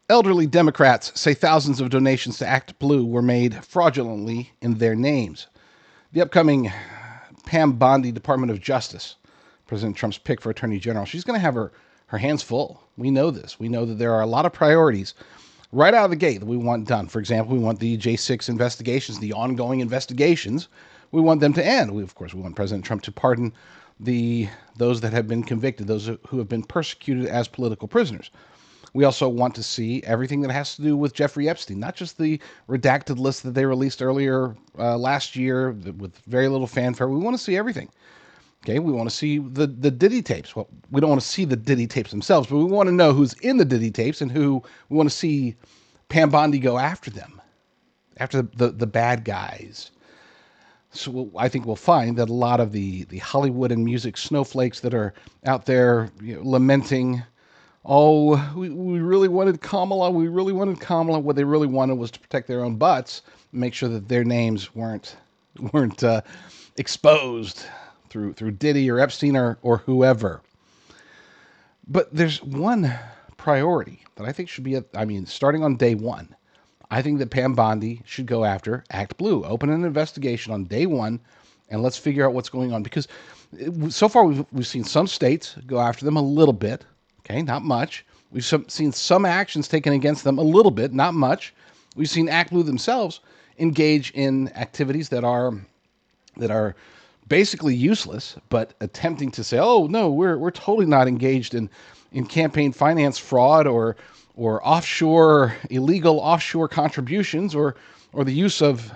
Elderly Democrats say thousands of donations to ActBlue were made fraudulently in their names. The upcoming Pam Bondi, Department of Justice, President Trump's pick for Attorney General, she's going to have her hands full. We know this. We know that there are a lot of priorities right out of the gate that we want done. For example, we want the J6 investigations, the ongoing investigations. We want them to end. Of course, we want President Trump to pardon those that have been convicted, those who have been persecuted as political prisoners. We also want to see everything that has to do with Jeffrey Epstein, not just the redacted list that they released earlier last year with very little fanfare. We want to see everything. Okay, we want to see the Diddy tapes. Well, we don't want to see the Diddy tapes themselves, but we want to know who's in the Diddy tapes and who we want to see Pam Bondi go after them, after the bad guys. So I think we'll find that a lot of the Hollywood and music snowflakes that are out there lamenting, oh, we really wanted Kamala. We really wanted Kamala. What they really wanted was to protect their own butts, make sure that their names weren't exposed through Diddy or Epstein or whoever. But there's one priority that I think should be, starting on day one. I think that Pam Bondi should go after ActBlue, open an investigation on day one, and let's figure out what's going on. Because so far we've seen some states go after them a little bit. Okay, not much. We've seen some actions taken against them a little bit, not much. We've seen ActBlue themselves engage in activities that are basically useless, but attempting to say, oh no, we're totally not engaged in campaign finance fraud or illegal offshore contributions or the use of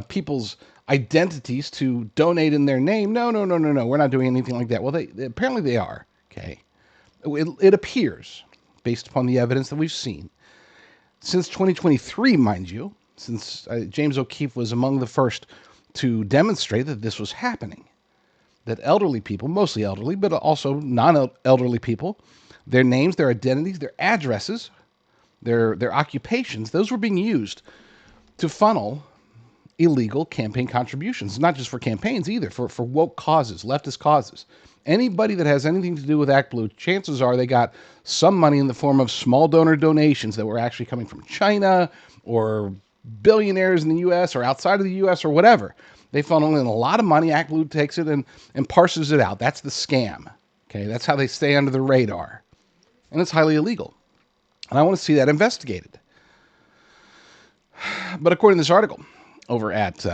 people's identities to donate in their name. No, we're not doing anything like that. Well, apparently they are. Okay. It appears, based upon the evidence that we've seen, since 2023, mind you, since James O'Keefe was among the first to demonstrate that this was happening, that elderly people, mostly elderly, but also non-elderly people, their names, their identities, their addresses, their occupations, those were being used to funnel illegal campaign contributions, not just for campaigns either, for woke causes, leftist causes. Anybody that has anything to do with ActBlue, chances are they got some money in the form of small donor donations that were actually coming from China or billionaires in the U.S. or outside of the U.S. or whatever. They funnel in a lot of money. ActBlue takes it and parses it out. That's the scam. Okay, that's how they stay under the radar. And it's highly illegal. And I want to see that investigated. But according to this article over at,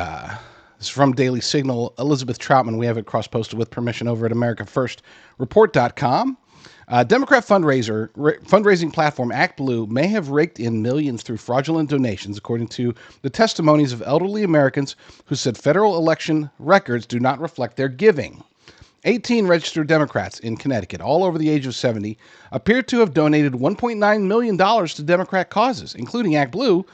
it's from Daily Signal, Elizabeth Troutman, we have it cross-posted with permission over at AmericaFirstReport.com. Democrat fundraising platform ActBlue may have raked in millions through fraudulent donations, according to the testimonies of elderly Americans who said federal election records do not reflect their giving. 18 registered Democrats in Connecticut, all over the age of 70, appear to have donated $1.9 million to Democrat causes, including ActBlue,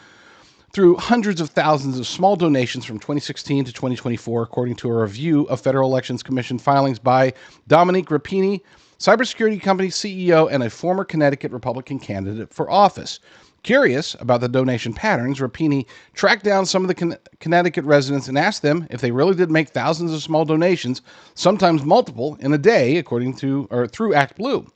through hundreds of thousands of small donations from 2016 to 2024, according to a review of Federal Elections Commission filings by Dominique Rapini, cybersecurity company CEO and a former Connecticut Republican candidate for office. Curious about the donation patterns, Rapini tracked down some of the Connecticut residents and asked them if they really did make thousands of small donations, sometimes multiple, in a day, through ActBlue.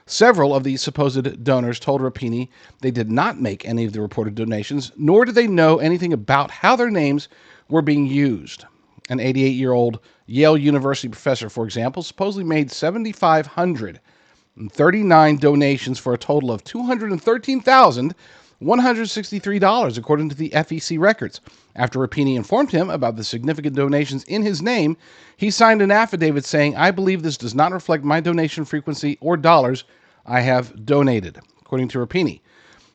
Several of these supposed donors told Rapini they did not make any of the reported donations, nor did they know anything about how their names were being used. An 88-year-old Yale University professor, for example, supposedly made 7,539 donations for a total of $213,163, according to the FEC records. After Rapini informed him about the significant donations in his name, he signed an affidavit saying, "I believe this does not reflect my donation frequency or dollars I have donated," according to Rapini,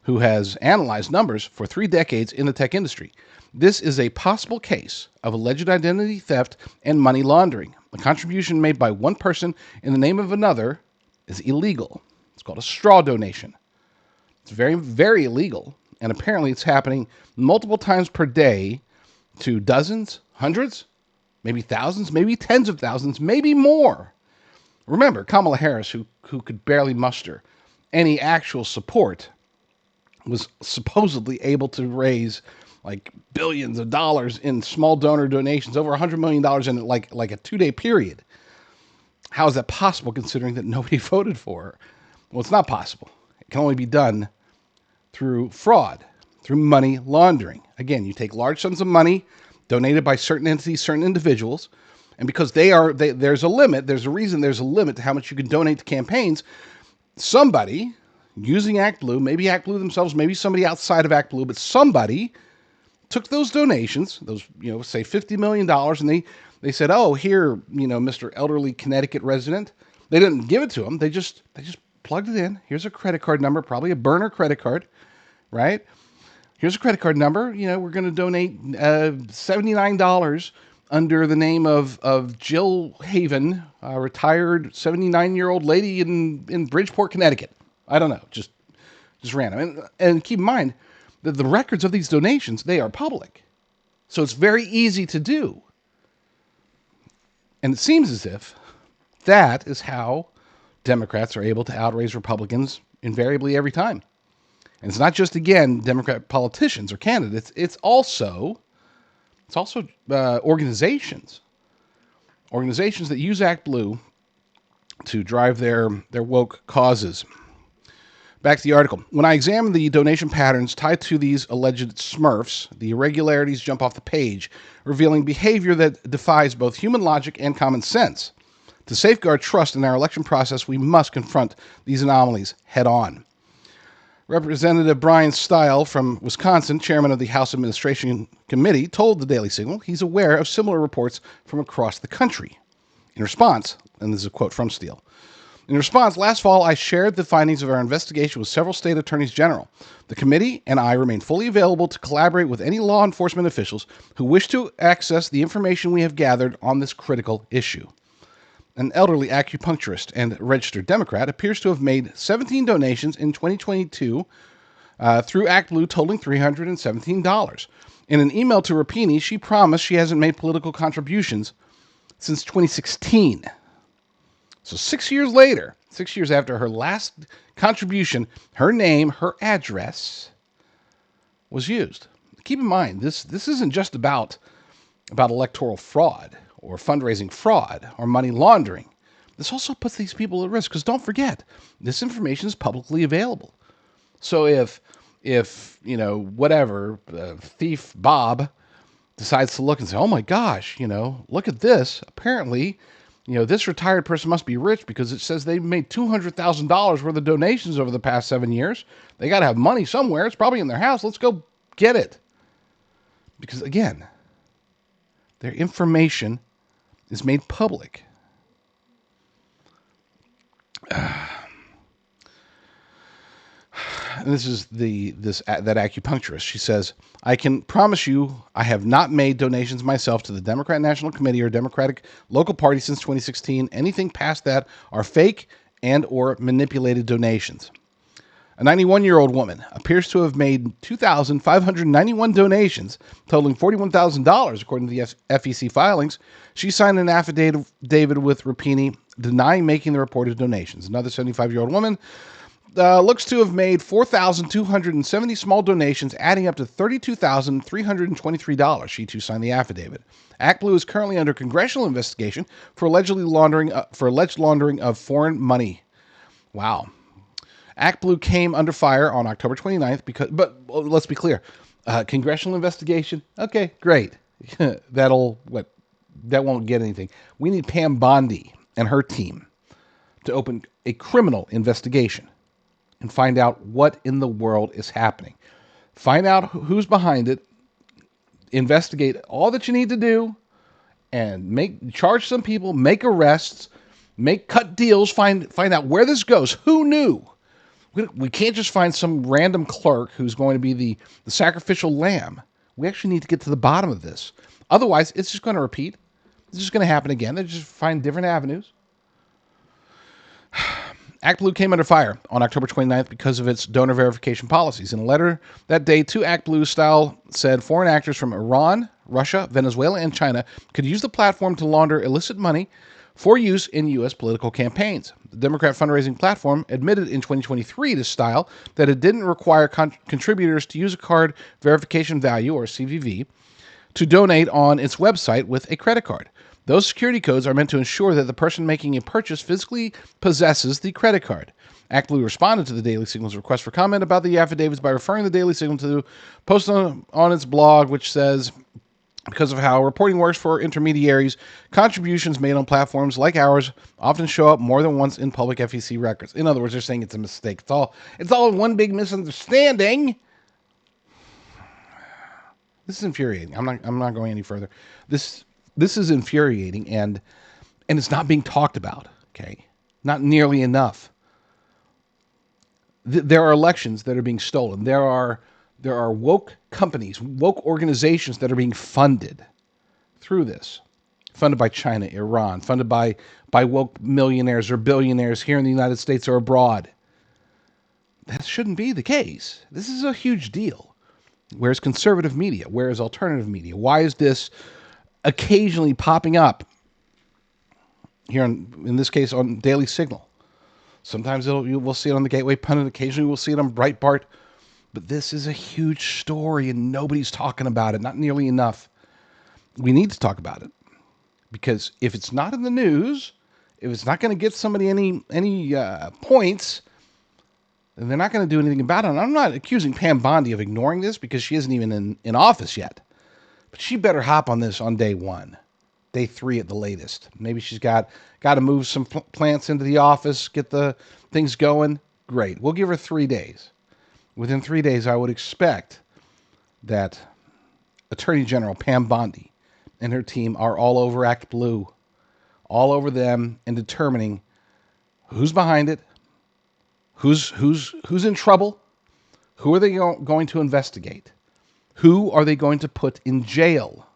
who has analyzed numbers for 3 decades in the tech industry. This is a possible case of alleged identity theft and money laundering. A contribution made by one person in the name of another is illegal. It's called a straw donation. It's very, very illegal, and apparently it's happening multiple times per day to dozens, hundreds, maybe thousands, maybe tens of thousands, maybe more. Remember, Kamala Harris, who could barely muster any actual support, was supposedly able to raise like billions of dollars in small donor donations, over $100 million in like a 2-day period. How is that possible considering that nobody voted for her? Well, it's not possible. It can only be done through fraud, through money laundering. Again, you take large sums of money donated by certain entities, certain individuals, and because there's a limit, there's a reason there's a limit to how much you can donate to campaigns. Somebody using ActBlue, maybe ActBlue themselves, maybe somebody outside of ActBlue, but somebody took those donations, those, say $50 million, and they said, oh, here, Mr. Elderly Connecticut resident. They didn't give it to him. They just plugged it in. Here's a credit card number, probably a burner credit card, right? Here's a credit card number. We're going to donate $79 under the name of Jill Haven, a retired 79-year-old lady in Bridgeport, Connecticut. I don't know, just random. And keep in mind that the records of these donations, they are public. So it's very easy to do. And it seems as if that is how Democrats are able to outraise Republicans invariably every time. And it's not just, again, Democrat politicians or candidates. It's also organizations that use ActBlue to drive their woke causes. Back to the article. When I examine the donation patterns tied to these alleged Smurfs, the irregularities jump off the page, revealing behavior that defies both human logic and common sense. To safeguard trust in our election process, we must confront these anomalies head on. Representative Brian Stile from Wisconsin, chairman of the House Administration Committee, told the Daily Signal he's aware of similar reports from across the country. In response, and this is a quote from Steele, in response, last fall, I shared the findings of our investigation with several state attorneys general. The committee and I remain fully available to collaborate with any law enforcement officials who wish to access the information we have gathered on this critical issue. An elderly acupuncturist and registered Democrat appears to have made 17 donations in 2022 through ActBlue, totaling $317. In an email to Rapini, she promised she hasn't made political contributions since 2016. So 6 years later, 6 years after her last contribution, her name, her address was used. Keep in mind, this isn't just about electoral fraud or fundraising fraud or money laundering. This also puts these people at risk because don't forget, this information is publicly available. So if thief Bob decides to look and say, oh my gosh, look at this. Apparently, this retired person must be rich because it says they made $200,000 worth of donations over the past 7 years. They got to have money somewhere. It's probably in their house. Let's go get it. Because again, their information is made public. And this is that acupuncturist. She says, I can promise you I have not made donations myself to the Democrat National Committee or Democratic local party since 2016. Anything past that are fake and or manipulated donations. A 91-year-old woman appears to have made 2,591 donations, totaling $41,000, according to the FEC filings. She signed an affidavit with Rapini denying making the reported donations. Another 75-year-old woman looks to have made 4,270 small donations, adding up to $32,323. She too signed the affidavit. ActBlue is currently under congressional investigation for alleged laundering of foreign money. Wow. ActBlue came under fire on October 29th but let's be clear, congressional investigation. Okay, great. That won't get anything. We need Pam Bondi and her team to open a criminal investigation and find out what in the world is happening. Find out who's behind it, investigate all that you need to do, and charge some people, make arrests, cut deals, find out where this goes. Who knew? We can't just find some random clerk who's going to be the sacrificial lamb. We actually need to get to the bottom of this. Otherwise, it's just going to repeat. It's just going to happen again. They just find different avenues. ActBlue came under fire on October 29th because of its donor verification policies. In a letter that day to ActBlue, Style said foreign actors from Iran, Russia, Venezuela, and China could use the platform to launder illicit money for use in U.S. political campaigns. The Democrat fundraising platform admitted in 2023 to Style that it didn't require contributors to use a card verification value, or CVV, to donate on its website with a credit card. Those security codes are meant to ensure that the person making a purchase physically possesses the credit card. ActBlue responded to the Daily Signal's request for comment about the affidavits by referring the Daily Signal to post on its blog, which says, because of how reporting works for intermediaries, contributions made on platforms like ours often show up more than once in public FEC records. In other words, they're saying it's a mistake. It's all one big misunderstanding. This is infuriating. I'm not going any further. This is infuriating, and it's not being talked about. Okay, not nearly enough. There are elections that are being stolen. There are woke companies, woke organizations that are being funded through this. Funded by China, Iran, funded by woke millionaires or billionaires here in the United States or abroad. That shouldn't be the case. This is a huge deal. Where's conservative media? Where's alternative media? Why is this occasionally popping up here, in this case, on Daily Signal? Sometimes we'll see it on the Gateway Pundit. Occasionally we'll see it on Breitbart. But this is a huge story, and nobody's talking about it. Not nearly enough. We need to talk about it. Because if it's not in the news, if it's not going to get somebody any points, then they're not going to do anything about it. And I'm not accusing Pam Bondi of ignoring this, because she isn't even in office yet. But she better hop on this on day 1. Day 3 at the latest. Maybe she's got to move some plants into the office, get the things going. Great. We'll give her 3 days. Within 3 days, I would expect that Attorney General Pam Bondi and her team are all over ActBlue, all over them, and determining who's behind it, who's in trouble, who are they going to investigate, who are they going to put in jail.